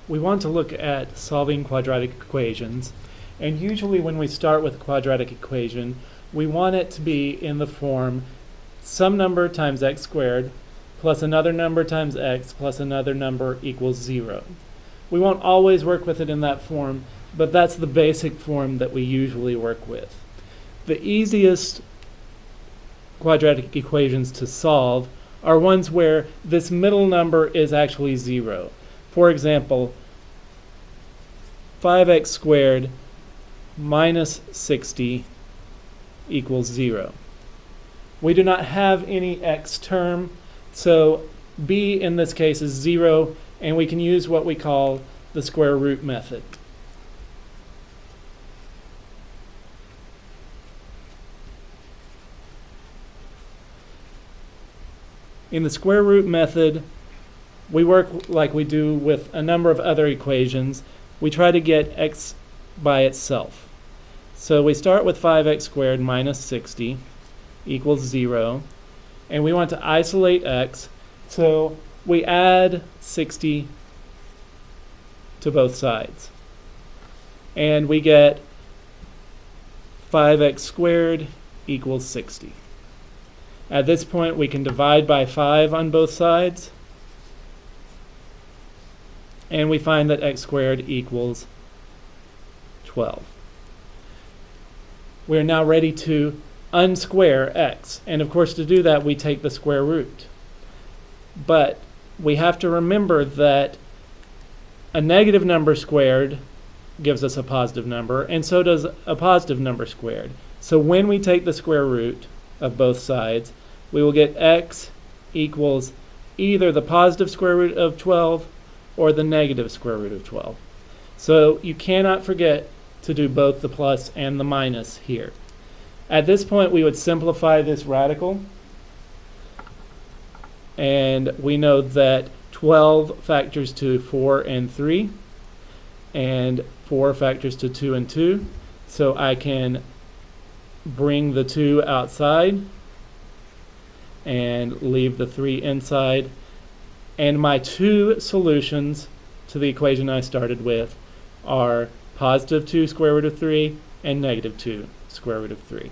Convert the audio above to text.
We want to look at solving quadratic equations, and usually when we start with a quadratic equation, we want it to be in the form some number times x squared plus another number times x plus another number equals 0. We won't always work with it in that form, but that's the basic form that we usually work with. The easiest quadratic equations to solve are ones where this middle number is actually 0. For example, 5x squared minus 60 equals 0. We do not have any x term, so b in this case is 0, and we can use what we call the square root method. In the square root method, we work like we do with a number of other equations. We try to get x by itself. So we start with 5x squared minus 60 equals 0, and we want to isolate x, so we add 60 to both sides. And we get 5x squared equals 60. At this point, we can divide by 5 on both sides, and we find that x squared equals 12. We are now ready to unsquare x, and of course to do that we take the square root. But we have to remember that a negative number squared gives us a positive number, and so does a positive number squared. So when we take the square root of both sides, we will get x equals either the positive square root of 12 or the negative square root of 12. So you cannot forget to do both the plus and the minus here. At this point, we would simplify this radical, and we know that 12 factors to 4 and 3, and 4 factors to 2 and 2. So I can bring the 2 outside and leave the 3 inside. And my two solutions to the equation I started with are positive 2 square root of 3 and negative 2 square root of 3.